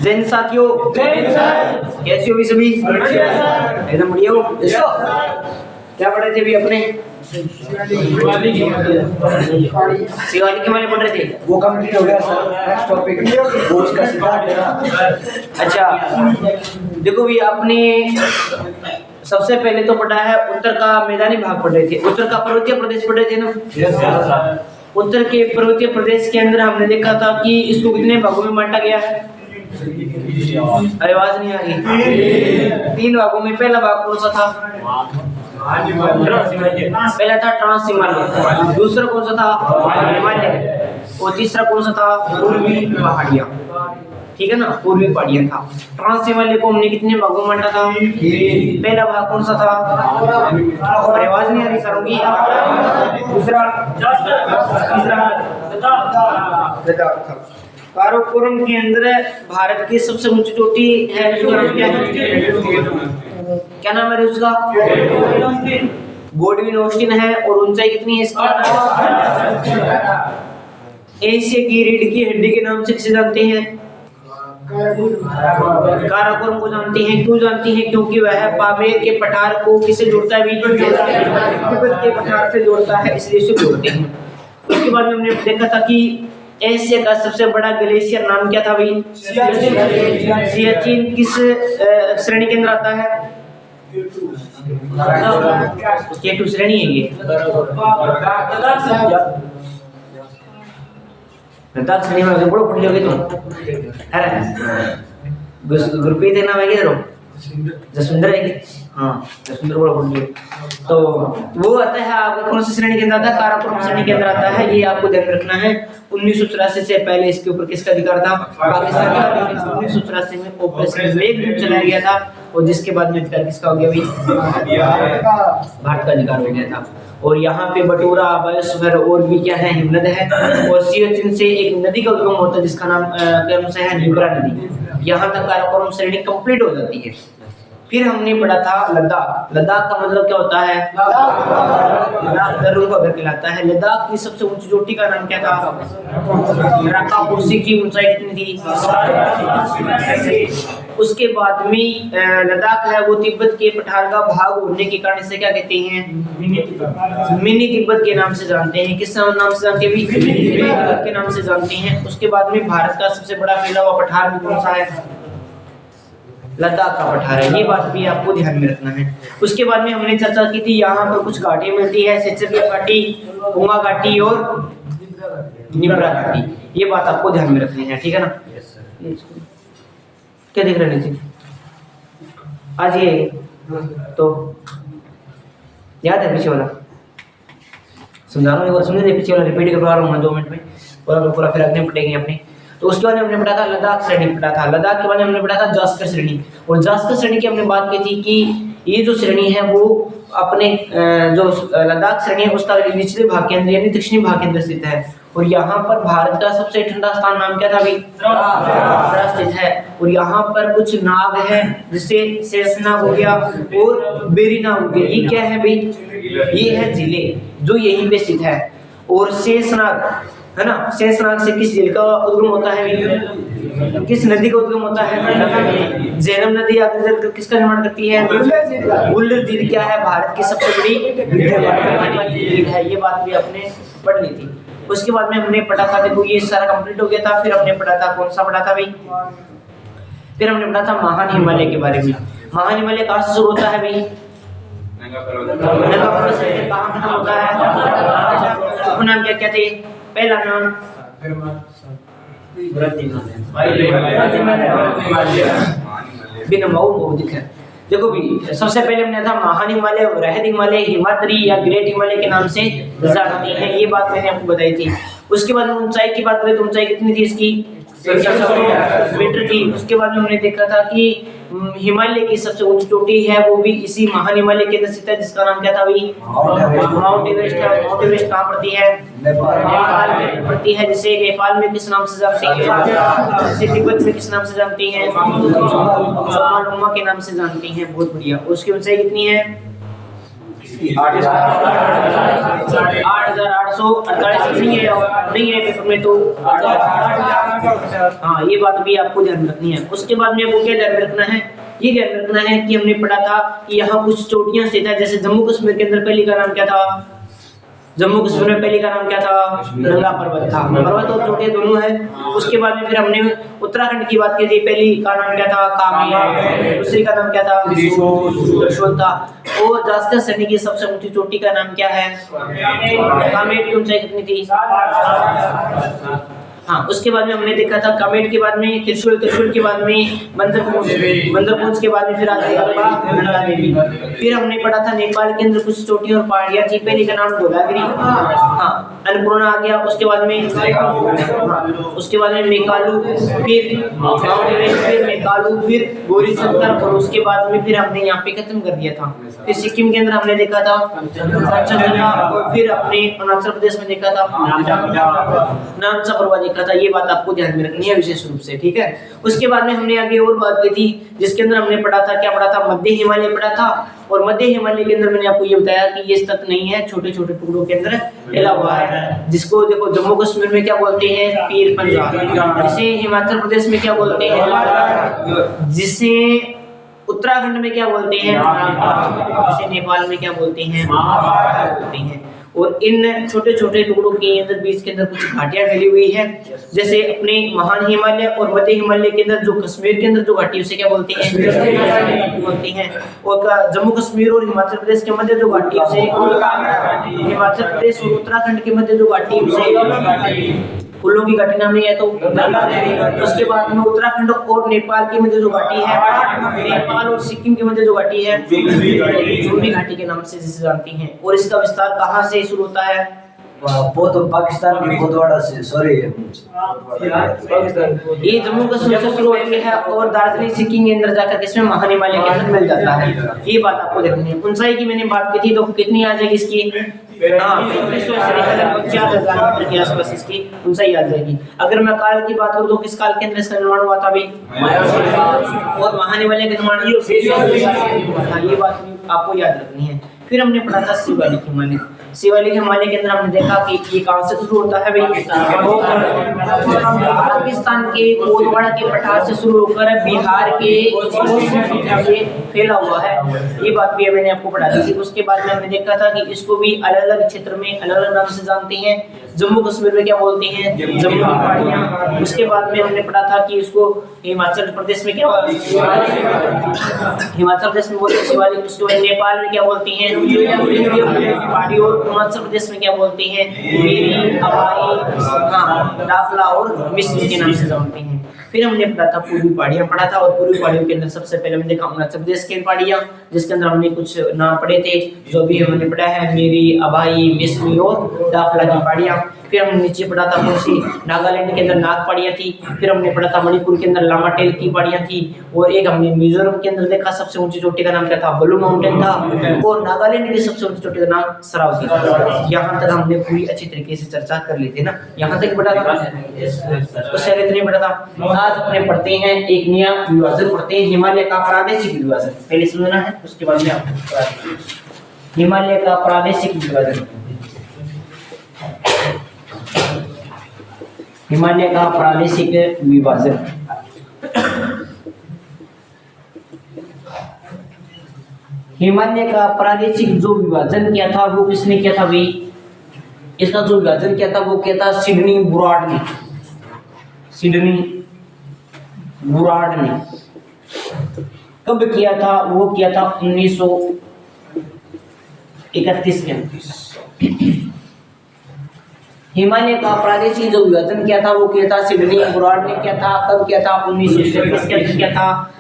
जैन साथियों, कैसे हो भी सभी? एकदम बढ़िया हो। क्या पढ़ रहे थे अभी अपने? शिवालिक हिमालय पढ़ रहे थे। वो कंप्लीट हो गया सर। नेक्स्ट टॉपिक वो उसका सिद्धांत है ना। अच्छा देखो भी, आपने सबसे पहले तो पढ़ा है उत्तर का मैदानी भाग पढ़ रहे थे, उत्तर का पर्वतीय प्रदेश पढ़ रहे थे ना। उत्तर के पर्वतीय प्रदेश के अंदर हमने देखा था कि इसको कितने भागों में बांटा गया है। अरे आवाज नहीं आ रही। 3 भागों में। पहला भाग कौन सा था? पहला था ट्रांस हिमालय, दूसरा कौन सा था? हिमालय, और तीसरा कौन सा था? पूर्वी पहाड़ियां। ठीक है ना, पूर्वी पहाड़ियां था। ट्रांस हिमालय को हमने कितने भागों में बांटा था? पहला भाग कौन सा था? आवाज नहीं आ रही सर की। दूसरा काराकोरम के अंदर भारत की सबसे ऊंची चोटी है, उसका नाम क्या है? क्या नाम है उसका? गोडविन ऑस्टिन है। और ऊंचाई कितनी है इसकी? एशिया की रीढ़ की हड्डी के नाम से किसे जानते हैं? काराकोरम को जानते हैं। क्यों जानते हैं? क्योंकि वह पामेर के पठार को किसे जोड़ता है? तिब्बत के पठार से जोड़ता है, इसलिए इसे जोड़ते हैं। उसके बाद में हमने देखा था कि एशिया का सबसे बड़ा ग्लेशियर नाम क्या था भाई? सियाचिन। किस श्रेणी के अंदर आता है? K2 श्रेणी है ये। लद्दाख श्रेणी में बड़ो पढ़ लोगे तुम। अरे गुरप्रीत है नाम है किधर हो? जसविंदर है कि? हाँ, जसविंदर बड़ा पढ़ लियो। तो वो आता है आपको कौन सी श्रेणी के अंदर आता है? काराकोरम श्रेणी के अंदर आता है। ये आपको ध्यान रखना है। 1984 से पहले इसके ऊपर किसका अधिकार था? पाकिस्तान का। लेकिन 1984 में ऑपरेशन मेघदूत चलाया गया था, और जिसके बाद में अधिकार किसका हो गया भाई? भारत का अधिकार हो गया था। और यहाँ पे बटोरा, बायोस्फीयर और भी क्या है? हिमनद है। और सियाचिन से एक नदी का उद्गम होता है जिसका नाम क्रम से है नुब्रा नदी। यहाँ तक काराकोरम श्रेणी कंप्लीट हो जाती है। फिर हमने पढ़ा था लद्दाख। लद्दाख का मतलब क्या होता है? लद्दाख दर्रों का घर कहलाता है। लद्दाख की सबसे ऊंची चोटी का नाम क्या था? राकापोसी की ऊंचाई कितनी थी? उसके बाद में लद्दाख है वो तिब्बत के पठार का भाग होने के कारण इसे क्या कहते हैं? मिनी तिब्बत के नाम से जानते हैं। किस नाम से जानते हैं? मिनी तिब्बत के नाम से जानते हैं। उसके बाद में भारत का सबसे बड़ा फैला हुआ पठार भी कौन सा है? लद्दाख का पठार है। ये बात भी आपको ध्यान में रखना है। उसके बाद में हमने चर्चा की थी यहाँ पर कुछ घाटी मिलती है, सेचरिया घाटी, पुंगा घाटी और निब्रा घाटी। ये बात आपको ध्यान में रखनी है, ठीक है ना? क्या देख रहे नीचे? आज ये तो याद है पीछे वाला? समझा रहा हूँ, समझे? पीछे वाला रिपीट करवा रहा हूँ 2 मिनट में, पूरा फिर अगले पढ़ेंगे अपने। तो उसके बाद हमने पढ़ा था लद्दाख श्रेणी पढ़ा था। लद्दाख के बाद हमने पढ़ा था जास्कर श्रेणी। और जास्कर श्रेणी की हमने बात की थी कि ये जो श्रेणी है वो अपने जो लद्दाख श्रेणी है उसका निचले भाग के अंदर यानी दक्षिणी भाग के अंदर स्थित है। और यहाँ पर भारत का सबसे ठंडा स्थान नाम क्या था भाई? द्रास स्थित है। और यहाँ पर कुछ नाग है, जिससे शेषनाग हो गया और बेरीनाग हो गया। ये क्या है भाई? ये है जिले जो यहीं पे स्थित है। और शेषनाग है ना, शेषनाग से किस झील का उद्गम होता है? किस नदी का उद्गम होता है? झेलम नदी आगे चलकर किसका निर्माण करती है? गुल्लर झील क्या है? भारत की सबसे बड़ी झील है। ये बात भी आपने पढ़ ली थी। उसके बाद में हमने पढ़ा था, देखो ये सारा कंप्लीट हो गया था। फिर हमने पढ़ा था कौन सा पढ़ा था भाई? फिर हमने पढ़ा था महान हिमालय के बारे में। महान हिमालय कहाँ से शुरू होता है भाई? कहाँ खत्म होता है? अपना नाम क्या थे? पहला नाम देखो भी, सबसे पहले हमने था महान हिमालय, वृहद हिमालय, हिमाद्री या ग्रेट हिमालय के नाम से जानते हैं। ये बात मैंने आपको बताई थी। उसके बाद ऊंचाई की बात करें तो ऊंचाई कितनी थी इसकी? 700 मीटर थी। उसके बाद में हमने देखा था कि हिमालय की सबसे ऊंची चोटी है वो भी इसी महान हिमालय के अंदर स्थित है, जिसका नाम क्या था भाई? माउंट एवरेस्ट है। माउंट एवरेस्ट कहाँ पड़ती है? नेपाल में पड़ती है। जिसे नेपाल में किस नाम से जानते हैं? जिसे तिब्बत में किस नाम से जानते हैं? जोंगमालुंगमा के नाम से जानते हैं। बहुत बढ़िया। उसकी ऊंचाई कितनी है? 8,848 नहीं है पेपर में तो हाँ, ये बात भी आपको ध्यान में रखनी है। उसके बाद में आपको क्या ध्यान में रखना है, ये ध्यान में रखना है कि हमने पढ़ा था कि यहाँ कुछ चोटियां स्थित है। जैसे जम्मू कश्मीर के अंदर पहली का नाम क्या था, जम्मू कश्मीर में पहली का नाम क्या था, नंगा पर्वत था। पर्वत और चोटियां दोनों है। उसके बाद में फिर हमने उत्तराखंड की बात की थी, पहली का नाम क्या था, कामेर, दूसरी का नाम क्या था, त्रिशूल था। और जास्कर श्रेणी की सबसे ऊंची चोटी का नाम क्या है, कामेर की ऊंचाई कितनी थी। हाँ, उसके बाद में हमने देखा था कामेट के बाद में त्रिशूल, त्रिशूल के बाद में बंदरपुंज, बंदरपुंज के बाद में फिर आ जाएगा नंदा देवी। फिर हमने पढ़ा था नेपाल के अंदर कुछ चोटियां और पहाड़ियां थी, पहले का नाम धौलागिरी, हाँ अन्नपूर्णा आ गया। उसके बाद में मेकालू, फिर माउंट एवरेस्ट, फिर मेकालू, फिर गौरी शंकर, और उसके बाद में फिर हमने यहाँ पे खत्म कर दिया था। फिर सिक्किम के अंदर हमने देखा था कंचनजंगा, और फिर अपने अरुणाचल प्रदेश में देखा था नामचा पर्वत देखा था। ये बात आपको ध्यान में रखनी है विशेष रूप से, ठीक है। उसके बाद में हमने आगे और बात की थी, जिसके अंदर हमने पढ़ा था, क्या पढ़ा था, मध्य हिमालय पढ़ा था। और मध्य हिमालय के अंदर मैंने आपको ये बताया कि ये सतत नहीं है, छोटे छोटे टुकड़ों के अंदर फैला हुआ है, जिसको देखो जम्मू कश्मीर में क्या बोलते हैं, पीर पंजाब, जिसे हिमाचल प्रदेश में क्या बोलते हैं, जिसे उत्तराखंड में क्या बोलते हैं, जिसे नेपाल में क्या बोलते हैं। और इन छोटे छोटे टुकड़ों के अंदर बीच के अंदर कुछ घाटियां फैली हुई है। जैसे अपने महान हिमालय और मध्य हिमालय के अंदर जो कश्मीर के अंदर जो घाटी उसे क्या बोलते हैं, और जम्मू कश्मीर और हिमाचल प्रदेश के मध्य जो घाटी उसे, हिमाचल प्रदेश और उत्तराखंड के मध्य जो घाटी उसे फूलों की घाटी नाम नहीं है तो। उसके बाद में उत्तराखंड और नेपाल के मध्य जो घाटी है, नेपाल और सिक्किम के मध्य जो घाटी है, जुम्बी घाटी के नाम से जिसे जानती हैं। और इसका विस्तार कहाँ से शुरू होता है, पाकिस्तान की कोतवाड़ा से, सॉरी ये जम्मू कश्मीर से शुरू होती है और दार्जिलिंग सिक्किम के अंदर जाकर इसमें महान हिमालय के अंदर मिल जाता है। ये बात आपको देखनी है। ऊंचाई की मैंने बात की थी, तो कितनी आ जाएगी इसकी, 4000 मीटर के आसपास इसकी ऊंचाई आ जाएगी। अगर मैं काल की बात करूं तो किस काल के अंदर इसका निर्माण हुआ था भाई, और महान हिमालय का निर्माण, ये बात आपको याद रखनी है। फिर हमने पढ़ा था शिवालिक हिमालय। शिवालिक हिमालय के अंदर हमने देखा कि ये कहां से शुरू होता है भाई, पाकिस्तान के कोतवाड़ा के पठार से शुरू होकर बिहार के फैला हुआ है। ये बात भी मैंने आपको पढ़ा दी थी। उसके बाद में हमने देखा था कि इसको भी अलग अलग क्षेत्र में अलग अलग नाम से जानते हैं। जम्मू कश्मीर में क्या बोलते हैं, जम्मू की पहाड़ियां। उसके बाद में हमने पढ़ा था कि इसको हिमाचल प्रदेश में क्या बोलते हैं, हिमाचल प्रदेश में बोलते हैं शिवालिक। उसके बाद नेपाल में क्या बोलते हैं, पहाड़ी। और हिमाचल प्रदेश में क्या बोलते हैं, मेरी, अबाई, दाफला और मिस्र के नाम से जानते हैं। फिर हमने पढ़ा था पूर्वी पहाड़ियां पढ़ा था, और पूर्वी पहाड़ियों के अंदर सबसे पहले हमने देखा अरुणाचल प्रदेश की पहाड़ियां, जिसके अंदर हमने कुछ नाम पढ़े थे जो भी हमने पढ़ा है, मेरी, अबाई, मिस्र और दाफला की पहाड़ियां। फिर हमने नीचे पढ़ा था कौन सी, नागालैंड के अंदर नाग पहाड़ियां थी। फिर हमने पढ़ा था मणिपुर के अंदर लामा टेल की पहाड़ियां थी। और एक हमने मिजोरम के अंदर देखा सबसे ऊंची चोटी का नाम क्या था, ब्लू माउंटेन था। और नागालैंड की सबसे ऊंची चोटी का नाम सरावती था। यहाँ तक हमने पूरी अच्छी तरीके से चर्चा कर ली थी ना, यहाँ तक पढ़ा था, उससे आगे नहीं पढ़ा था। आज अपने पढ़ते हैं एक नया विभाजन पढ़ते हैं, हिमालय का प्रादेशिक विभाजन। पहले समझना है, उसके बाद में आपको हिमालय का प्रादेशिक विभाजन। हिमालय का प्रादेशिक विभाजन। हिमालय का प्रादेशिक जो विभाजन किया था वो किसने किया था भाई, इसका जो विभाजन किया था वो किया था सिडनी बुराड ने। सिडनी बुराड ने कब किया था, वो किया था 1931 के अंदर। हिमालय का प्रादेशिक जो विभाजन किया था वो किया था सिडनी बुराड ने किया था। कब किया था, 1931 के अंदर किया था।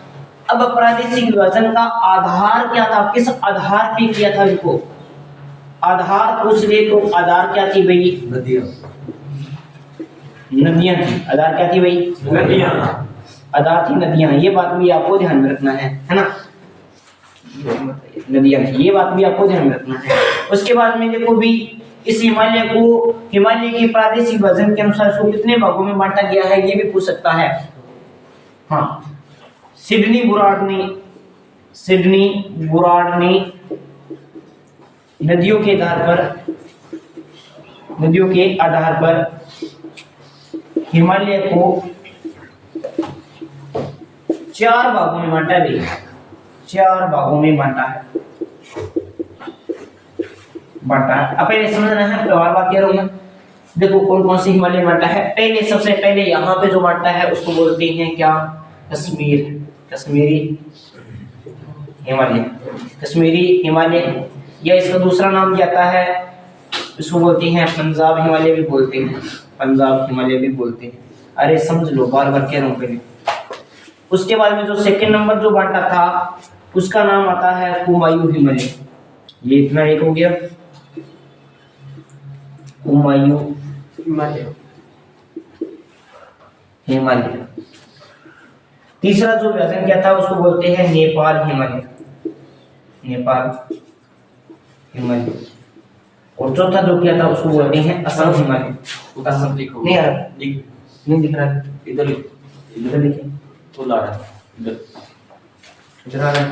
अब प्रादेशिक विभाजन का आधार क्या था, किस आधार पे किया था इनको, आधार पूछ ले तो आधार क्या थी भाई, नदियां थी। आधार क्या थी भाई, नदियां। आधार थी नदियां। ये बात भी आपको ध्यान में रखना है ना, नदियां थी, ये बात भी आपको ध्यान में रखना है। उसके बाद में देखो भी इस हिमालय को, हिमालय के प्रादेशिक विभाजन के अनुसार इसको कितने भागों में बांटा गया है ये भी पूछ सकता है। हाँ, सिडनी बुराड ने नदियों के आधार पर हिमालय को 4 भागों में बांटा है भाई, 4 भागों में बांटा है। अब पहले समझना है, बार बार कह रहा हूँ। देखो कौन कौन सी हिमालय बांटा है। पहले सबसे पहले यहाँ पे जो बांटा है उसको बोलते हैं क्या, कश्मीर, कश्मीरी हिमालय, कश्मीरी हिमालय। या इसका दूसरा नाम भी आता है, इसको बोलते हैं पंजाब हिमालय भी बोलते हैं, पंजाब हिमालय भी बोलते हैं। अरे समझ लो, बार बार कह रहा हूँ पहले। उसके बाद में जो सेकंड नंबर जो बांटा था उसका नाम आता है कुमायूं हिमालय। ये इतना एक हो गया, कुमायूं हिमालय, हिमालय। तीसरा जो विभाजन क्या था उसको बोलते हैं नेपाल हिमालय, नेपाल हिमालय। और चौथा जो किया था उसको बोलते हैं असम हिमालय। असम लिखो, नहीं यार नहीं दिख रहा, इधर इधर लिखिए, तो ला रहा इधर, इधर आ रहा है,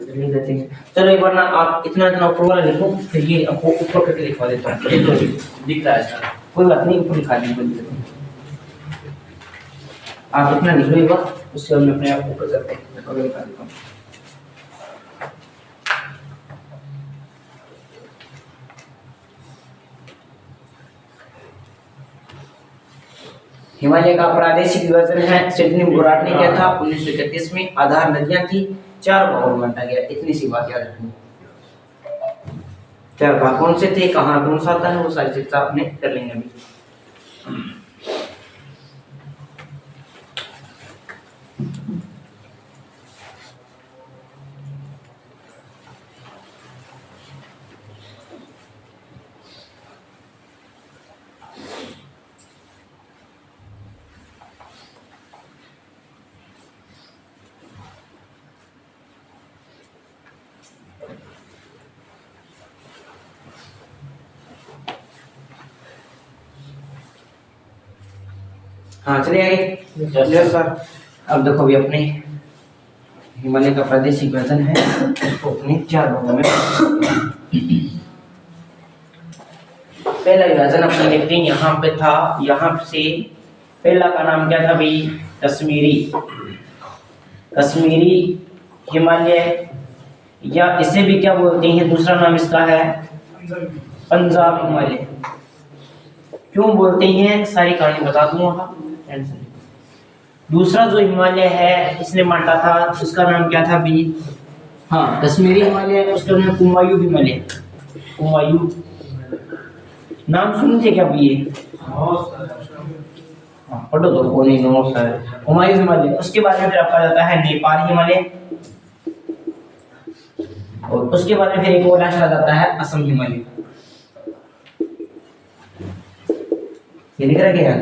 इधर लिख देते हैं। चलो एक बार ना आप इतना इतना ऊपर वाला लिखो, फिर ये आपको ऊपर करके लिखवा देता हूँ। दिख रहा है सर, कोई बात नहीं, ऊपर लिखा दीजिए। आप इतना लिख लो एक बार, उसके बाद मैं अपने आप ऊपर करते हैं लिखा देता हूँ। हिमालय का प्रादेशिक विभाजन है, सिडनी बुराट ने किया था 1931 में। आधार नदियां थी, 4 भागों में बांटा गया। इतनी सी बात याद रखनी। 4 भाग कौन से थे, कहाँ कौन सा आता है, वो सारी चीज आपने कर लेंगे अभी। हाँ चलिए आगे। Yes sir. अब देखो अभी अपने हिमालय का प्रादेशिक विभाजन है, उसको अपने 4 भागों में। पहला विभाजन अपने देखते हैं, यहाँ पे था, यहाँ से पहला का नाम क्या था भाई, कश्मीरी, कश्मीरी हिमालय, या इसे भी क्या बोलते हैं, दूसरा नाम इसका है पंजाब हिमालय। क्यों बोलते हैं सारी कहानी बता दूंगा। दूसरा जो हिमालय है इसने बांटा था, उसका नाम क्या था भी, हाँ कश्मीरी हिमालय, उसका नाम कुमायूं हिमालय, कुमायूं। नाम सुनते क्या भी ये, पढ़ो तो कौन ही नोट्स है, कुमायूं हिमालय। उसके बाद में फिर आपका जाता है नेपाल हिमालय, और उसके बाद में फिर एक और लास्ट आ जाता है असम हिमालय। ये दिख रहा है क्या?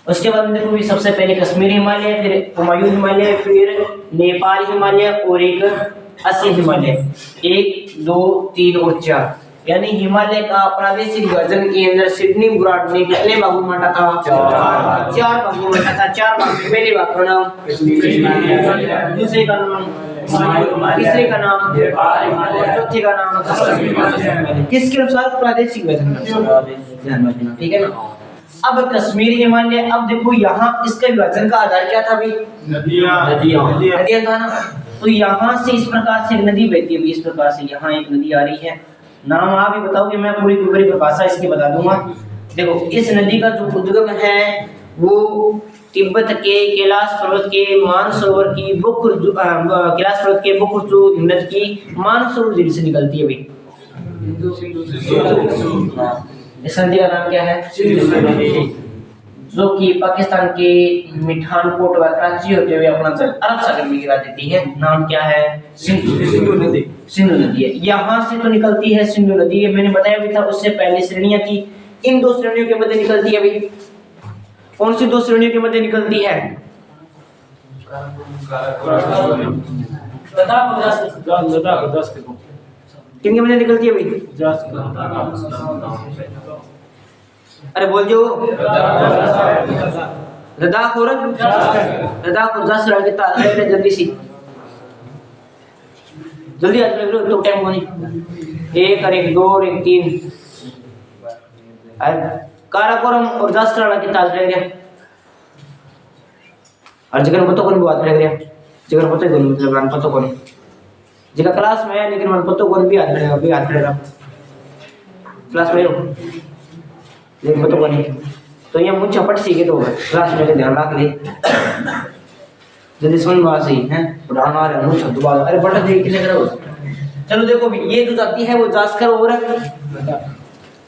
उसके बाद में देखो भी सबसे पहले कश्मीरी हिमालय, फिर कुमायूं हिमालय, फिर नेपाल हिमालय और एक असम हिमालय। 1 2 3 और 4, यानी हिमालय का प्रादेशिक विभाजन के अंदर सिडनी बुराट ने कितने भागों में बांटा था? 4 भागों में बांटा था। 4 भाग में पहले भाग का नाम दूसरे का नाम, तीसरे का नाम, चौथे का नाम, किसके अनुसार? प्रादेशिक विभाजन। ठीक है ना। अब कश्मीर हिमालय, अब देखो यहाँ इसका विभाजन का आधार क्या था भाई? नदियाँ था ना। तो यहाँ से इस प्रकार से एक नदी बहती है, इस प्रकार से यहाँ एक नदी आ रही है। नाम आप ही बताओगे, मैं पूरी परिभाषा इसकी बता दूंगा। देखो इस नदी का जो उद्गम है वो तिब्बत के कैलाश पर्वत के मानसरोवर की कैलाश पर्वत के बुकुरजू हिमनद की मानसरोवर झील से निकलती है भाई। इस नदी का नाम क्या है? जो कि पाकिस्तान के मिठानकोट व कराची होते हुए अपना जल अरब सागर में गिरा देती है। नाम क्या है? सिंधु नदी। सिंधु नदी है, यहाँ से तो निकलती है सिंधु नदी। ये मैंने बताया भी था, उससे पहले श्रेणियां थी। इन 2 श्रेणियों के मध्य निकलती है भाई। कौन सी 2 श्रेणियों के मध्य निकलती है? किनके मध्य निकलती है भाई? अरे बोल जो लद्दाख और के ताल है। जल्दी सी जल्दी आ जाओ, तो टाइम को नहीं। 1 और 1 2 और 1 3 काराकोरम और जास्कराला के ताल रह गए। और जगह पता कौन बात लग रहा है, जगह पता कौन मतलब पता कौन जगह क्लास में है, लेकिन मन पता कौन भी हाथ पड़ेगा क्लास में हो, लेकिन पता कौन है तो ये मुझे चपट सीखे तो क्लास में ध्यान रख ले जल्दी समझ में आ सही है पढ़ाना आ रहा है मुझे दोबारा अरे बड़ा देख के लग रहा हो। चलो देखो भी ये जो जाती है वो जास्कर और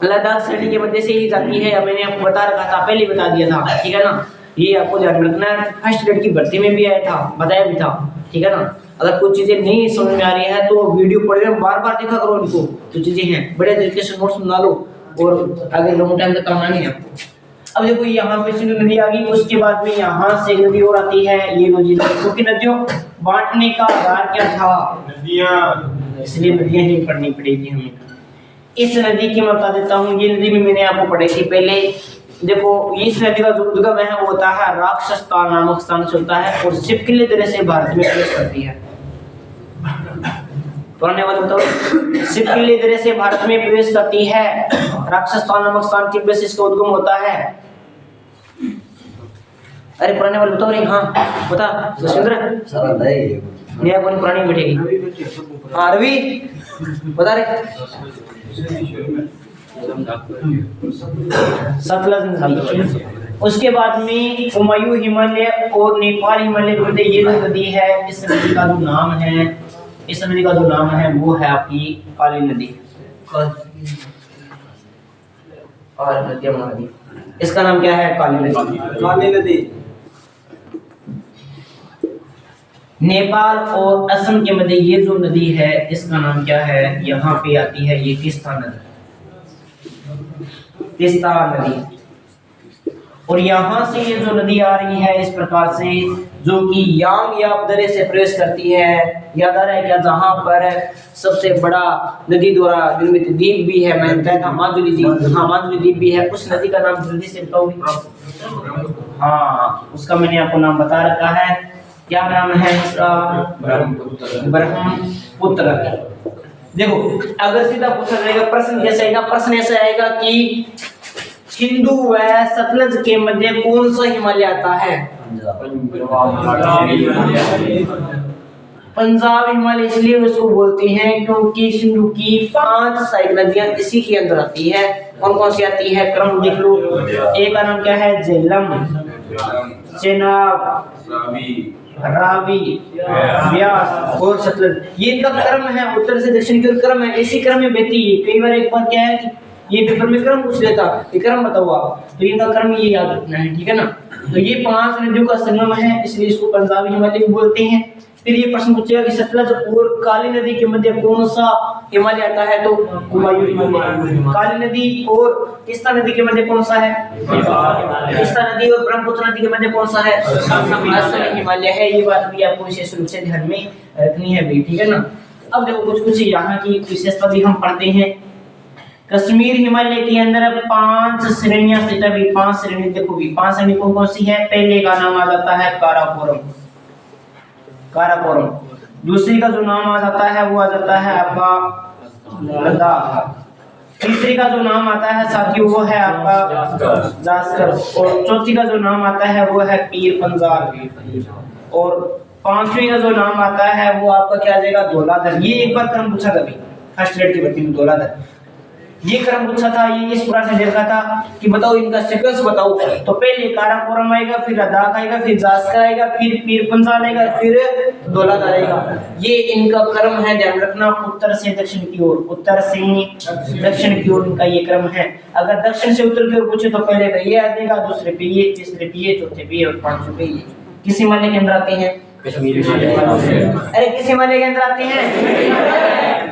लद्दाख श्रेणी के मध्य से ही जाती है, या मैंने आपको बता रखा था, पहले बता दिया था, ठीक है ना। ये आपको ध्यान रखना है, फर्स्ट ग्रेड की भर्ती में भी आया था, बताया भी था, ठीक है ना। अगर कुछ चीजें नहीं समझ में आ रही है तो वीडियो पढ़ के बार बार देखा करो उनको, जो चीजें हैं बड़े तरीके से नोट्स बना लो और आगे लॉन्ग टाइम तक काम आएंगे आपको। अब देखो यहाँ पे सिंधु नदी आ गई, उसके बाद में यहाँ से एक नदी और आती है, ये नदी, क्योंकि नदियों बांटने का आधार क्या था, नदियाँ, इसलिए नदियाँ ही पढ़नी पड़ेगी हमें। इस नदी की मैं बता देता हूँ, ये नदी भी मैंने आपको पढ़ी थी पहले। देखो इस नदी का जो उद्गम है वो होता है राक्षसतान नामक स्थान से होता है और सिपकिले तरह से भारत में प्रवेश करती है। पुराने वाले बताओ, सिपकिले तरह से भारत में प्रवेश करती है, राक्षसतान नामक स्थान तिब्बत से इसका उद्गम होता है। अरे पुराने वाले बताओ रे, हाँ बता सुंदर सारा नहीं नया कौन पुरानी बैठेगी, हाँ रवि बता रहे सतलज नदी। उसके बाद में हुमायूं हिमालय और नेपाल हिमालय के मध्य ये जो नदी है, इस नदी का जो नाम है, इस नदी का जो नाम है वो है आपकी काली नदी और मध्यम नदी। इसका नाम क्या है, काली नदी। काली नदी नेपाल और असम के मध्य ये जो नदी है इसका नाम क्या है, यहाँ पे आती है ये तीस्ता नदी, तीस्ता नदी। और यहाँ से ये जो नदी आ रही है इस प्रकार से, जो कि यांग याप दरे से प्रवेश करती है। याद आ रहा है क्या, जहाँ पर सबसे बड़ा नदी द्वारा निर्मित द्वीप भी है, मैंने बताया था माजुली द्वीप, हाँ माजुली द्वीप भी है, उस नदी का नाम जल्दी से बताओगे। हाँ उसका मैंने आपको नाम बता रखा है, क्या नाम है इसका, ब्रह्मपुत्र। देखो अगर सीधा पूछा जाएगा प्रश्न कैसे आएगा, प्रश्न ऐसा आएगा कि सिंधु व सतलज के मध्य कौन सा हिमालय आता है, पंजाब हिमालय। इसलिए उसको बोलते हैं क्योंकि सिंधु की 5 सहायक नदियां इसी के अंदर आती है। कौन कौन सी आती है, क्रम देख लो। एक का नाम क्या है, झेलम, चेनाब, रावी, व्यास और सतलज। ये इनका क्रम है, उत्तर से दक्षिण की ओर क्रम है, इसी क्रम में बहती है। कई बार एक बार क्या है कि ये पेपर में क्रम पूछ लेता, ये क्रम बताओ आप, तो इनका क्रम ये याद रखना है, ठीक है ना। तो ये 5 नदियों का संगम है, इसलिए इसको पंजाबी हिमालय भी बोलते हैं। फिर ये प्रश्न पूछेगा कि सतलज और काली नदी के मध्य कौन सा हिमालय आता है, तो हुमायूं हिमालय। काली नदी और तीस्ता नदी के मध्य कौन सा है, तीस्ता नदी और ब्रह्मपुत्र नदी के मध्य कौन सा है, असली हिमालय है। ये बात भी आपको विशेष रूप से ध्यान में रखनी है भी, ठीक है ना। अब देखो कुछ यहाँ की विशेषता भी हम पढ़ते हैं। कश्मीर हिमालय के अंदर 5 श्रेणियां स्थित है, 5 श्रेणी। देखो भी 5 श्रेणी कौन कौन सी है, पहले का नाम आ जाता है काराकोरम, काराकोरम। दूसरी का जो नाम आ जाता है वो आ जाता है आपका लद्दाख। तीसरी का जो नाम आता है साथियों वो है आपका जास्कर। और चौथी का जो नाम आता है वो है पीर पंजाल। और 5वीं का जो नाम आता है वो आपका क्या आ जाएगा, धौलाधर। ये एक बार क्रम पूछा कभी फर्स्ट ग्रेड की भर्ती में, धौलाधर ये क्रम पूछा था। ये इस प्रकार से देखा था कि बताओ इनका सीक्वेंस बताओ, तो पहले काराकोरम आएगा, फिर लद्दाख आएगा, फिर जास्कर आएगा, फिर पीर पंजाल आएगा, फिर धौलाधर आएगा। ये इनका क्रम है, ध्यान रखना, उत्तर से दक्षिण की ओर, उत्तर से दक्षिण की ओर इनका ये क्रम है। अगर दक्षिण से उत्तर की ओर पूछे तो पहले पे ये आ जाएगा, दूसरे पे ये, तीसरे पे ये, चौथे पे ये और 5वें पे ये। किस हिमालय के अंदर आते हैं, अरे किस हिमालय के अंदर आते हैं,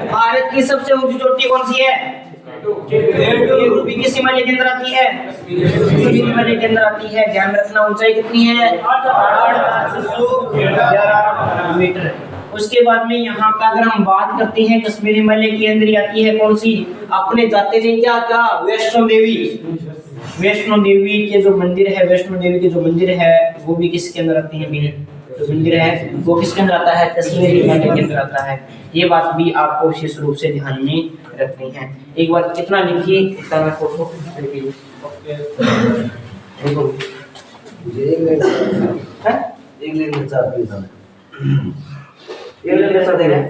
भारत की सबसे ऊंची चोटी कौन सी है, रूबी किस हिमालय के अंदर आती है, हिमालय के अंदर आती है। ध्यान रखना, ऊंचाई कितनी है, 8,811 मीटर। उसके बाद में यहाँ का अगर हम बात करते हैं, कश्मीर हिमालय के अंदर आती है कौन सी, अपने जाते थे क्या क्या, वैष्णो देवी। वैष्णो देवी के जो मंदिर है, वैष्णो देवी के जो मंदिर है वो भी किसके अंदर आते हैं, जो मंदिर है वो किसके अंदर आता है, कश्मीर हिमालय के अंदर आता है। ये बात भी आपको विशेष रूप से ध्यान में रखनी है। एक बार कितना लिखिए, इतना मैं फोटो देखो मिरचा पीसा एक ले सकते हैं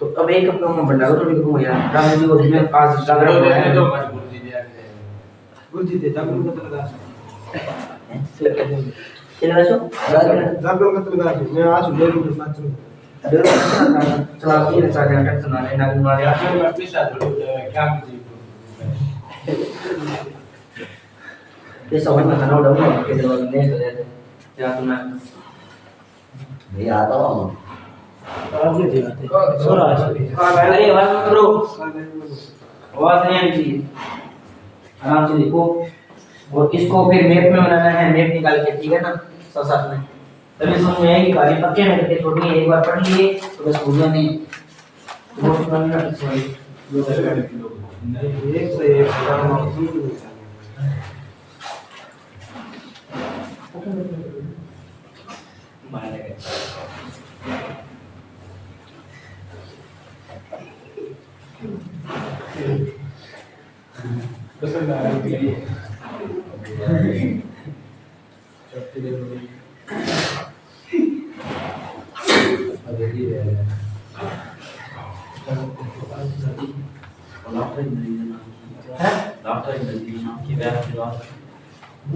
तो अब एक कप में बना लो थोड़ी कम यार राम जी को मैं आज जागरण है गुरुजी दे जागरण का लगा चलो सो जागरण का लगा मैं आज ले लूं ना चलो चला ये चार घंटे सुना लेना मारे मैं अपने साथ क्या कीजिए ये समझ में खाना उड़ा के दो ने तो देते क्या सुना नहीं आता हूँ आगे दिखाते स्वराज अरे आवाज मत करो आवाज नहीं आनी चाहिए आराम से देखो और इसको फिर मैप में बनाना है मैप निकाल के ठीक है ना साथ साथ में तभी समझ में आएगी गाड़ी पक्के में करके छोड़नी है एक बार पढ़ लिए तो बस भूलना नहीं तो वो सुनना सॉरी एक से एक काम पसंद आ रहा है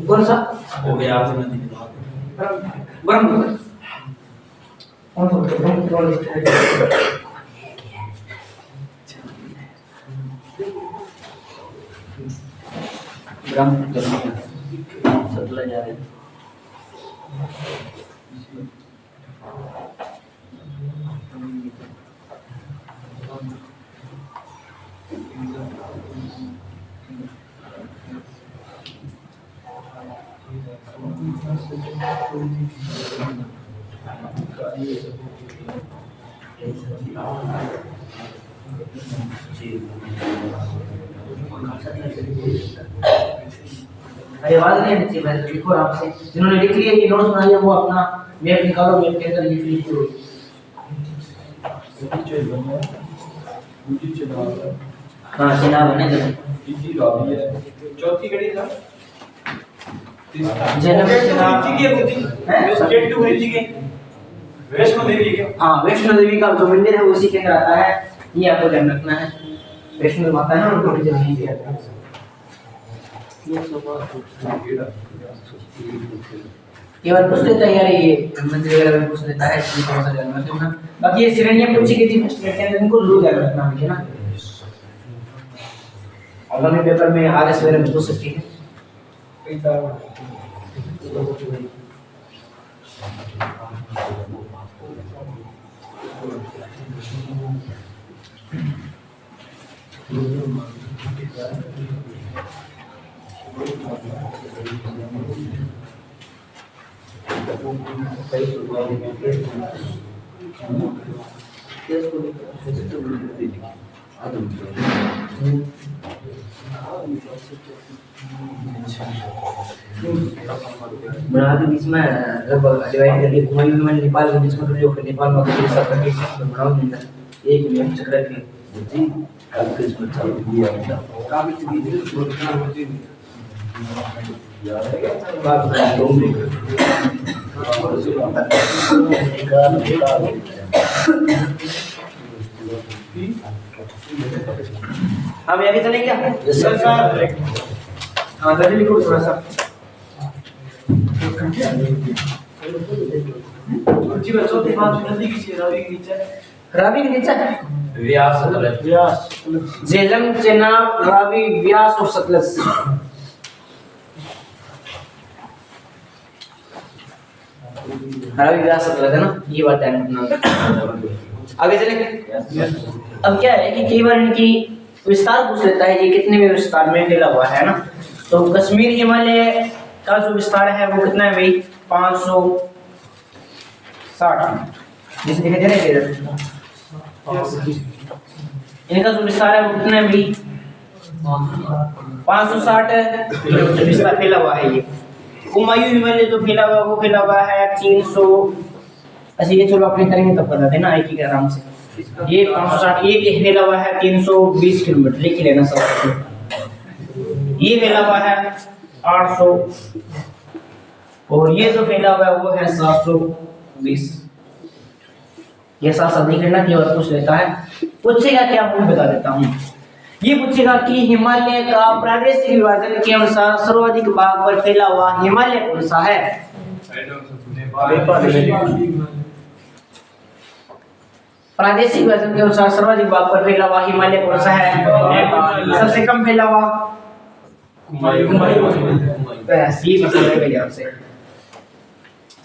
कौन सा हो गया आपसे नदी बरम कौन सा कौन ब्रह्म सतला जा रहे अरे आवाज नहीं आनी चाहिए मैं लिखो आराम से जिन्होंने लिख लिया ये नोट्स बना लिया वो अपना मैप निकालो मैप के अंदर ये लिखो हाँ चिनाब बने चौथी घड़ी था जन्म चिनाब वैष्णो देवी के हाँ वैष्णो देवी का जो मंदिर है वो उसी के अंदर आता है ये आपको ध्यान रखना है वैष्णो माता है ना उनको नहीं दिया केवल पूछ लेता है यार ये मंदिर वगैरह में पूछ लेता है इसलिए थोड़ा सा ध्यान रखना बाकी ये श्रेणियां पूछी गई थी फर्स्ट ईयर के अंदर इनको जरूर ध्यान रखना है ना आगामी पेपर में आरएस वगैरह में पूछ सकती है बना के बीच में लगभग डिवाइड करके हुमायूं में नेपाल के बीच में जो नेपाल में अगर सब करके बनाओ नहीं एक मैप चक्र के जी कल के इसमें चालू किया था काफी चुकी थी बात हम आगे चलें क्या हाँ जल्दी लिखो थोड़ा सा जी बच्चों के पास नदी की रावी के नीचे रावी के नीचे व्यास व्यास झेलम चेनाब रावी व्यास और सतलज रावी व्यास सतलज है ना ये बात है आगे चलेंगे अब क्या है कि कई बार इनकी विस्तार पूछ लेता है ये कितने में विस्तार में फैला हुआ है ना तो कश्मीर हिमालय का जो विस्तार है वो कितना है भाई 560 जिसे दिखाई दे रहा है इधर इनका जो विस्तार है वो कितना है भाई 560 किलोमीटर विस्तार फैला हुआ है ये हुमायूं हिमालय जो फैला हुआ है वो फैला हुआ है 300 अच्छा ये चलो अपने करेंगे तब बता देना एक ही आराम से ये 560 ये फैला हुआ है 320 किलोमीटर लिख लेना सब ये फैला हुआ है 800 और ये जो फैला हुआ है वो है 700 20। ये साथ साथ नहीं करना, केवल पूछ लेता है। पूछेगा क्या, मैं बता देता हूँ। ये पूछेगा कि हिमालय का प्रादेशिक विभाजन के अनुसार सर्वाधिक भाग पर फैला हुआ हिमालय कौन सा है? प्रादेशिक विभाजन के अनुसार सर्वाधिक भाग पर फैला हुआ हिमालय कौन सा है? सबसे कम फैला हुआ बस ये मतलब से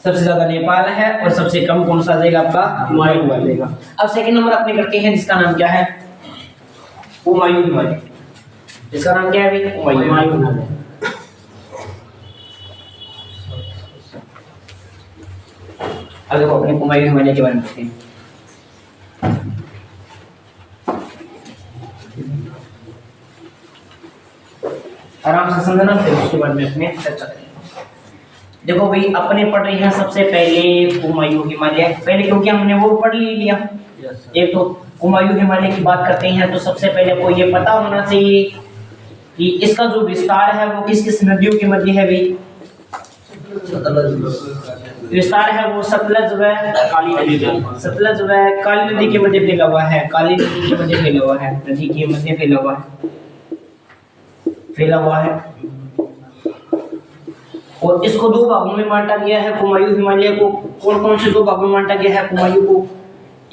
सबसे ज्यादा नेपाल है और सबसे कम कौन सा आ जाएगा आपका? हुमायूं आ जाएगा। अब सेकंड नंबर अपने करते हैं जिसका नाम क्या है? हुमायूं हिमालय। जिसका नाम क्या है भाई? हुमायूं हिमालय। अब देखो अपने हुमायूं हिमालय के बारे में देखते हैं। आराम से समझना, फिर उसके बाद में अपने चर्चा करेंगे। देखो भाई अपने पढ़ रहे हैं सबसे पहले हुमायूं हिमालय, पहले क्योंकि हमने वो पढ़ लिया। एक तो हुमायूं हिमालय की बात करते हैं तो सबसे पहले आपको ये पता होना चाहिए कि इसका जो विस्तार है वो किस किस नदियों के मध्य है भाई? विस्तार है वो सतलज व काली नदी, सतलज व काली नदी के मध्य फैला हुआ है। काली नदी के मध्य फैला हुआ है, नदी के मध्य फैला हुआ है। और इसको दो भागों में बांटा गया है हुमायूं हिमालय को। कौन कौन से दो भागों में बांटा गया है हुमायूं को?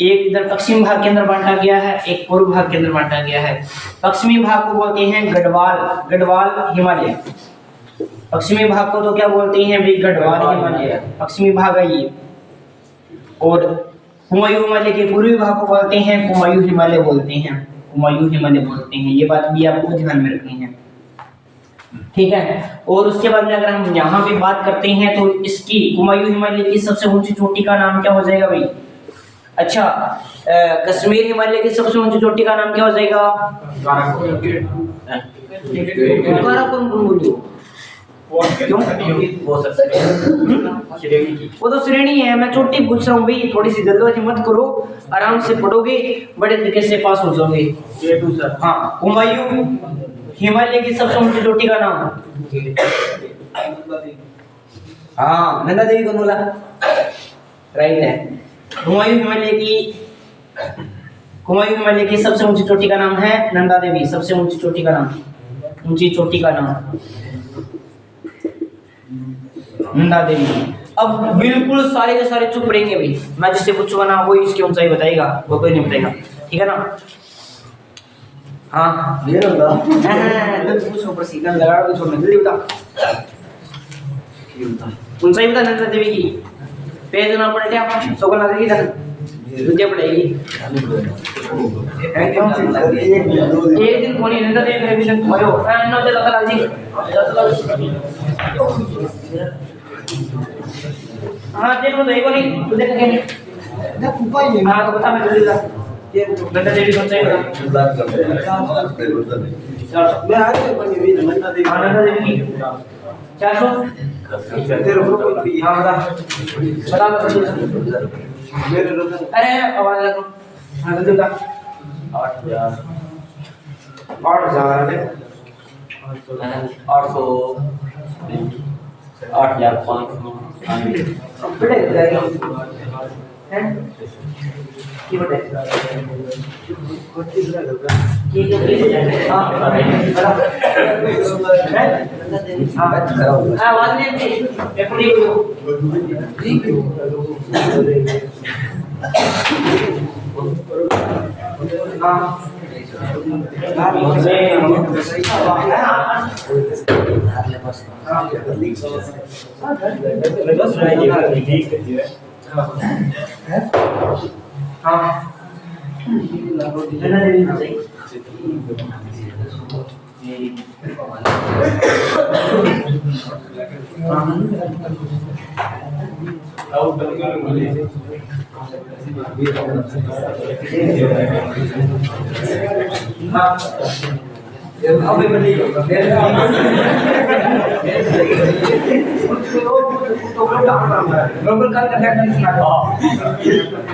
एक इधर पश्चिमी भाग के अंदर बांटा गया है, एक पूर्व भाग के अंदर बांटा गया है। पश्चिमी भाग को बोलते हैं गढ़वाल हिमालय। पश्चिमी भाग को तो क्या बोलते हैं भाई? गढ़वाल हिमालय, पश्चिमी भाग है ये। और हुमायूं हिमालय के पूर्वी भाग को बोलते हैं हुमायूं हिमालय बोलते हैं, हुमायूं हिमालय बोलते हैं। ये बात भी आपको ध्यान में रखनी है, ठीक है। और उसके बाद में अगर हम यहाँ पे बात करते हैं तो इसकी हुमायूं हिमालय की सबसे ऊंची चोटी का नाम क्या हो जाएगा भाई? अच्छा, कश्मीर हिमालय की सबसे ऊंची चोटी का नाम क्या हो जाएगा? काराकोरम बोलियो। क्यों? वो तो श्रेणी है, मैं चोटी पूछ रहा हूँ भाई। थोड़ी सी जल्दबाजी मत करो, आराम से पढ़ोगे, बड़े तरीके से पास हो जाओगे। हाँ, हुमायूं हिमालय की सबसे ऊंची चोटी का नाम? हाँ, नंदा देवी कौन बोला? राइट है। हुमायूं हिमालय की सबसे ऊंची चोटी का नाम है नंदा देवी। सबसे ऊंची चोटी का नाम, ऊंची चोटी का नाम नंदा देवी। अब बिल्कुल सारे के सारे चुप रहेंगे भाई। मैं जिससे पूछूंगा ना वो इसकी ऊंचाई बताएगा, वो कोई नहीं बताएगा, ठीक है ना? हाँ ये ना तो पूछो पर सीधा लगा के छोड़ना। जल्दी बता, ऊंचाई बता नंदा देवी की। पेज ना पलटिया सोगल ना देगी धन विद्या पढ़ेगी। एक दिन कोनी नंदा देवी रिवीजन भयो ना दे लगा जी। हाँ देखो तो एको नहीं तू देख के ना कुपाई नहीं। हाँ तो बता मैं जल्दी बता ये नंदा देवी कौन सा है? मैं आ गया बनी भी नंदा देवी। हाँ नंदा देवी की 400 तेरे ग्रुप भी। हाँ बता मेरे रतन। अरे आवाज रखो। हाँ जल्दी बता। 8000 है 8500 बड़े हैं ये बड़े आवाज नहीं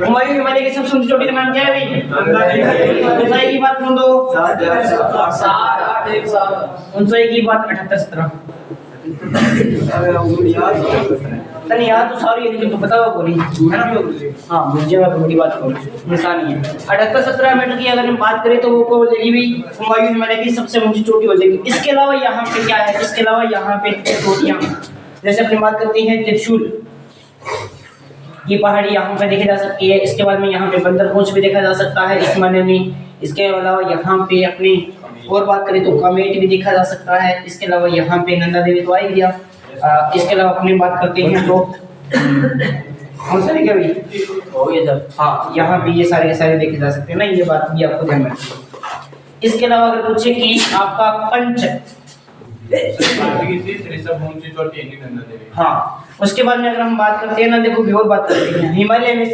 हुमायूं हिमालय की सबसे ऊंची चोटी का नाम क्या है भाई? ऊंचाई की बात करूं तो 7 ऊंचाई की बात 78-17 तने याद तो सारी है लेकिन तो पता होगा नहीं, है ना? हाँ, मुझे मैं बड़ी बात करूँ, निशानी है 78-17 मीटर की अगर हम बात करें तो वो हो जाएगी भी हुमायूं हिमालय की सबसे ऊंची चोटी हो जाएगी। इसके अलावा यहाँ पे क्या है, इसके अलावा यहाँ पे चोटियाँ, जैसे अपनी बात करते हैं त्रिशूल, ये पहाड़ी यहाँ पे देखी जा सकती है। इसके बाद में यहाँ पे बंदर पूंछ भी देखा जा सकता है इस माने में। इसके अलावा यहाँ पे अपनी और बात करें तो कामेट भी देखा जा सकता है। इसके अलावा यहाँ पे नंदा देवी तो आई गया। इसके अलावा अपनी बात करते हैं तो कौन सा क्या भाई हो गया जब, हाँ यहाँ पे ये सारे देखे जा सकते हैं ना, ये बात भी आपको ध्यान में रखिए। इसके अलावा अगर पूछे कि आपका पंच, हाँ उसके बाद में अगर हम बात करते हैं ना, देखो भी और बात करते हैं हिमालय में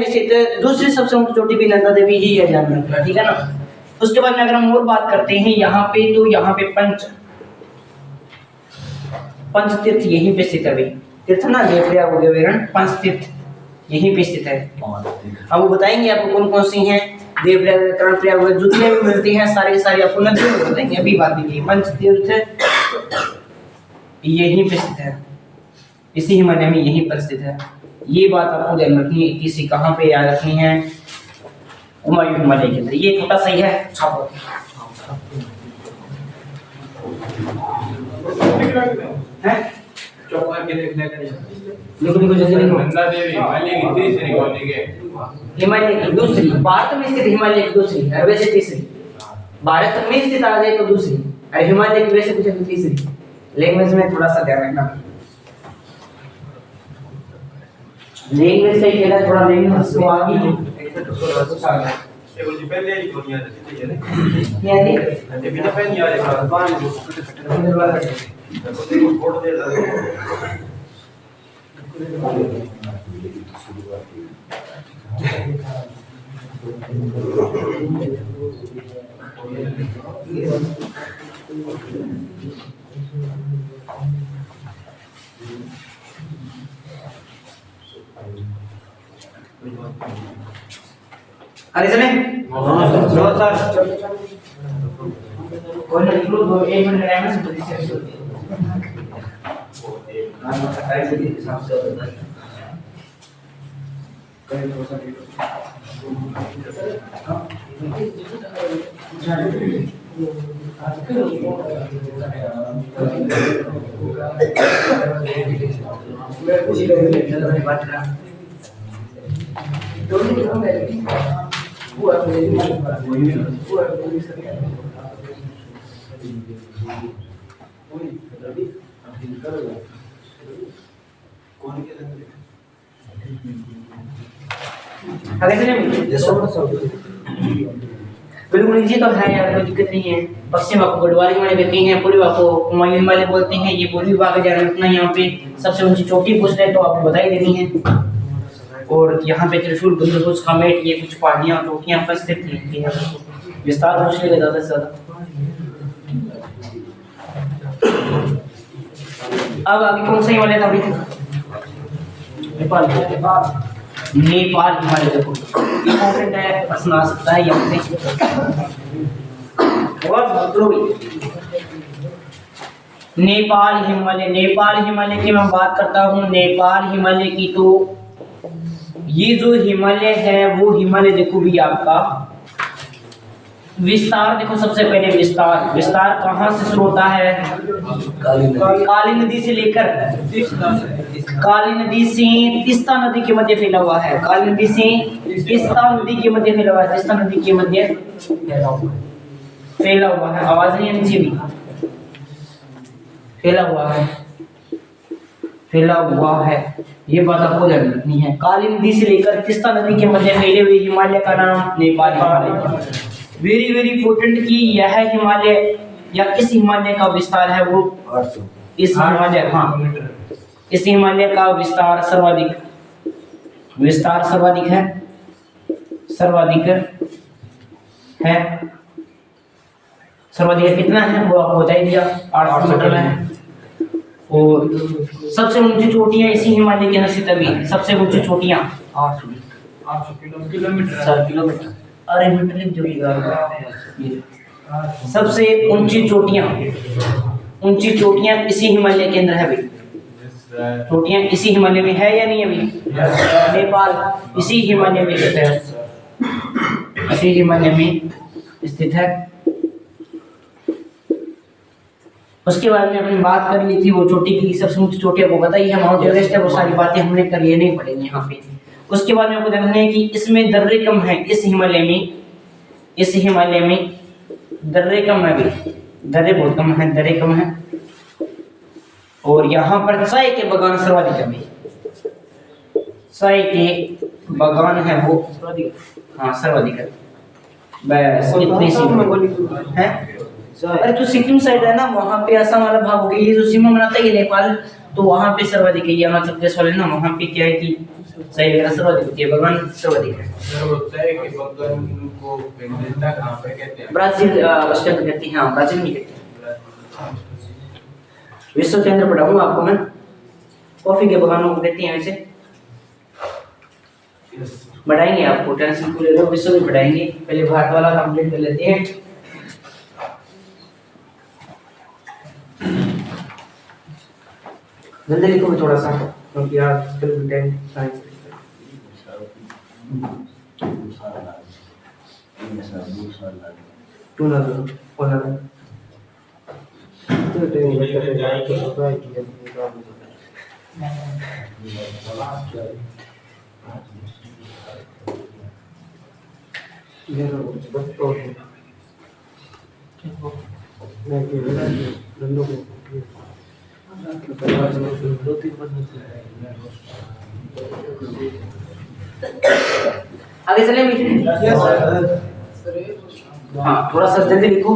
स्थित दूसरी सबसे ऊंची चोटी भी नंदा देवी ही है, ध्यान रखना, ठीक है ना। उसके बाद में अगर हम और बात करते हैं यहाँ पे तो यहाँ पे पंच तीर्थ यहीं पे स्थित है भाई, तीर्थ ना देवप्रयाग हो गया वेरण, पंच तीर्थ यहीं पे स्थित है। अब वो बताएंगे आपको कौन कौन सी हैं, देवप्रयाग कर्णप्रयाग वगैरह जितने भी मिलती हैं सारे के सारे आपको नदियों में बताएंगे, अभी बात नहीं की। पंच तीर्थ यहीं पे स्थित है, इसी हिमालय में यहीं पर स्थित है, ये बात आपको ध्यान रखनी है। किसी कहाँ पे याद रखनी है, हुमायूं हिमालय के अंदर। ये छोटा सही है, छापो है चौका के देखने का लिखो जल्दी लिखो। नंदा देवी हिमालय की तीसरी कौन है? हिमालय की दूसरी, भारत में स्थित हिमालय की दूसरी और वैसे तीसरी, भारत में स्थित आ जाए तो दूसरी, और हिमालय की वैसे पूछे तो तीसरी। लैंग्वेज में थोड़ा सा ध्यान रखना, लैंग्वेज सही है, थोड़ा लैंग्वेज को आगे जी पहले ही दुनिया से है क्या है ये बिना पहले आ रहा है बाहर देखो फोटो दे रहा अरे चले सर कोई ना निकलो, 1 मिनट टाइम है बिल्कुल इजी तो है यार, कोई दिक्कत नहीं है। पश्चिम आपको गढ़वाल हिमालय कहते हैं, पूर्व आपको हुमायूं हिमालय बोलते हैं। ये पूर्वी भाग ध्यान रखना, यहाँ पे सबसे ऊंची चोटी पूछ रहे तो आपको बधाई देनी है। और यहाँ पे त्रिशूल, बंदरपुर, कामेट, ये कुछ पहाड़ियाँ चोटियाँ पर स्थित हैं। विस्तार पूछ लेगा ज़्यादा से ज़्यादा। अब आगे कौन सा हिमालय था अभी तक? नेपाल हिमालय देखो इंपॉर्टेंट है, प्रश्न आ सकता है यहाँ से। नेपाल हिमालय की मैं बात करता हूँ। नेपाल हिमालय की तो ये जो हिमालय है वो हिमालय देखो भी आपका विस्तार देखो। सबसे पहले विस्तार कहाँ से शुरू होता है? काली नदी से लेकर काली नदी से तीस्ता नदी के मध्य फैला हुआ है। काली नदी से तीस्ता नदी के मध्य फैला हुआ है। तीस्ता नदी के मध्य फैला हुआ है। आवाज नहीं आनी चाहिए। फैला हुआ है, ये बात आपको ध्यान रखनी है। काली नदी से लेकर तीस्ता नदी के मध्य फैले हुए हिमालय का नाम Nepal Himalaya. Very very important कि यह हिमालय या किस हिमालय का विस्तार है वो इस हिमालय, हाँ इस हिमालय का विस्तार सर्वाधिक कितना है वो आपको बता दिया, 800 मीटर है। और सबसे ऊंची चोटियां इसी हिमालय के नसीब तभी सबसे ऊंची चोटियां 800 किलोमीटर। अरे मीटर लिख जोड़िएगा। सबसे ऊंची चोटियां इसी हिमालय के अंदर है भाई। चोटियां इसी हिमालय में है या नहीं अभी? नेपाल इसी हिमालय में स्थित है, इसी हिमालय में स्थित है। उसके बाद में अपनी बात कर ली थी वो चोटी की, सबसे ऊंची चोटी आपको बताई है माउंट एवरेस्ट है, वो सारी बातें हमने कर ली नहीं पड़ेंगी यहाँ पे। उसके बाद में आपको देखना है कि इसमें दर्रे कम है, इस हिमालय में, इस हिमालय में दर्रे कम है, अभी दर्रे बहुत कम है, दर्रे कम है। और यहाँ पर चाय के बागान सर्वाधिक है, चाय के बागान है वो हाँ सर्वाधिक है। बस इतनी सी है। अरे तो सिक्किम साइड है ना, वहाँ पे असम वाला भाग हो गया, ये जो सीमा बनाता है ये नेपाल, तो वहाँ पे सर्वाधिक है। ये अरुणाचल प्रदेश वाले ना, वहाँ पे क्या है कि चाय वगैरह सर्वाधिक होती है, बागान सर्वाधिक है। ब्राजील वेस्टर्न कहती है, हाँ ब्राजील में कहती है। विश्व के अंदर पढ़ाऊंगा आपको मैं, कॉफी के बागानों को कहती हैं वैसे। बढ़ाएंगे आपको, टेंशन पूरे लो, विश्व में बढ़ाएंगे। पहले भारत वाला कंप्लीट कर लेते हैं। जल्दी लिखो भी थोड़ा सा, क्योंकि आज कल टाइम साइंस टू ना दो और ना तो आगे चले हाँ थोड़ा सा जल्दी लिखो।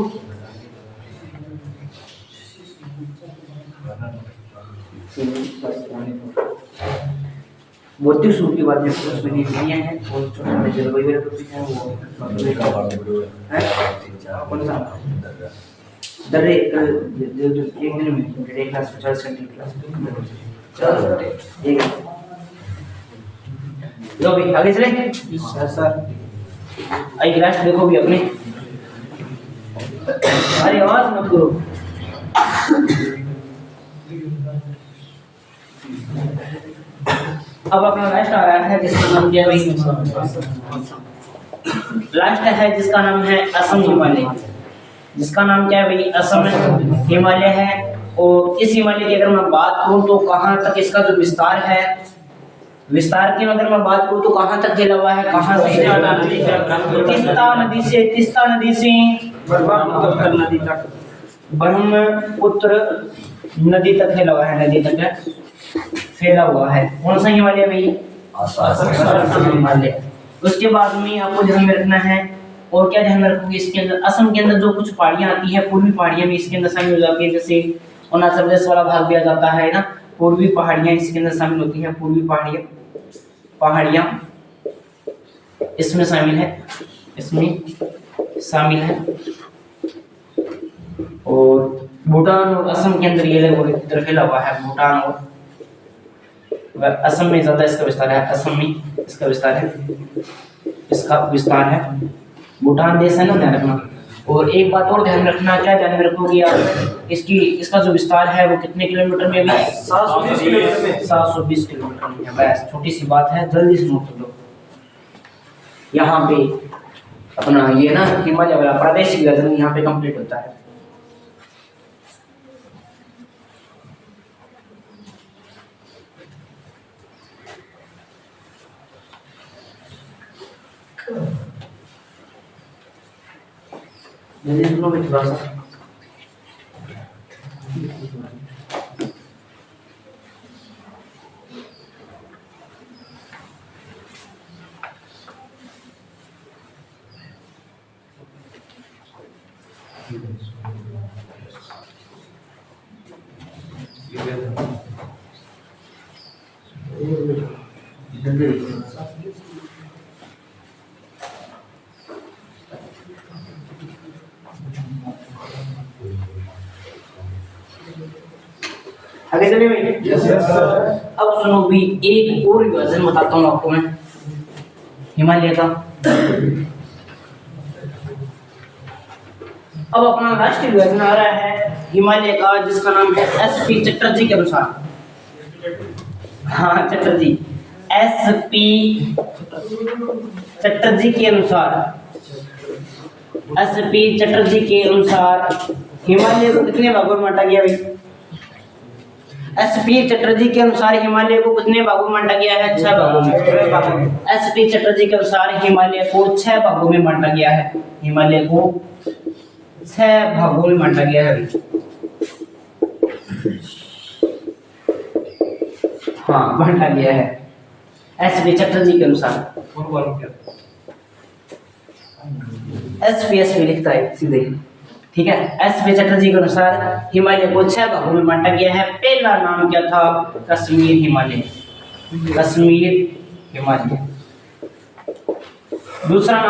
बत्तीस सूट की बात में उसमें नहीं दिए हैं और छोटे छोटे जलवायु वाले टॉपिक हैं वो कौन सा दर्रे एक दिन में डेढ़ क्लास 50 सेंटीमीटर क्लास एक लो भी आगे चलें सर। आई क्लास देखो भी अपने, अरे आवाज मत करो। अब अपना लास्ट आ रहा है जिसका नाम क्या है, लास्ट है जिसका नाम है असम हिमालय। जिसका नाम क्या है भाई, असम हिमालय है। और इस हिमालय की अगर मैं बात करूं तो कहां तक इसका जो विस्तार है, विस्तार की अगर मैं बात करूं तो कहां तक फैला हुआ है, कहां से तीस्ता नदी से ब्रह्मपुत्र नदी तक फैला हुआ है, नदी तक फैला हुआ है। कौन सा हिमालय भाई, असम हिमालय। उसके बाद में आपको ध्यान में रखना है, और क्या ध्यान रखोगे इसके अंदर, असम के अंदर जो कुछ पहाड़ियां आती है, पूर्वी पहाड़ियां भी इसके अंदर शामिल हो जाती है। जैसे अरुणाचल प्रदेश वाला भाग भी आ जाता है ना, पूर्वी पहाड़ियां इसके अंदर शामिल होती हैं। पूर्वी पहाड़ियां इसमें शामिल है, इसमें शामिल है। और भूटान और असम के अंदर ये तरफ फैला हुआ है, भूटान और असम में ज्यादा इसका विस्तार है, असम में इसका विस्तार है, इसका विस्तार है। भूटान देश है ना, ध्यान रखना। और एक बात और ध्यान रखना, क्या ध्यान में रखोगे आप, इसका जो विस्तार है वो कितने किलोमीटर में है? 720 किलोमीटर में है। बस छोटी सी बात है, जल्दी से नोट कर लो। यहाँ पे अपना ये ना हिमालय वाला प्रादेशिक राजधानी यहाँ पे कंप्लीट होता है। जल्दी सुनो भाई थोड़ा सा। आगे चलिए भाई। Yes sir. अब सुनो भी, एक और विभाजन बताता हूँ आपको मैं हिमालय का। अब अपना राष्ट्रीय विभाजन आ रहा है हिमालय का, जिसका नाम है एसपी चटर्जी के अनुसार। हाँ चटर्जी, SP चटर्जी के अनुसार, SP चटर्जी के अनुसार हिमालय को कितने भागों में बांटा गया भाई? SP चटर्जी के अनुसार हिमालय को कितने भागों में बांटा गया है? 6 भागों में। SP चटर्जी के अनुसार हिमालय को 6 भागों में बांटा गया है। हिमालय को 6 भागों में बांटा गया है। हाँ बांटा गया है SP चटर्जी के अनुसार। SP लिखता है सीधे, ठीक है। SP चटर्जी के अनुसार हिमालय को 6 भागों में बांटा गया है। पहला नाम क्या था? कश्मीर हिमालय, कश्मीर हिमालय। दूसरा नाम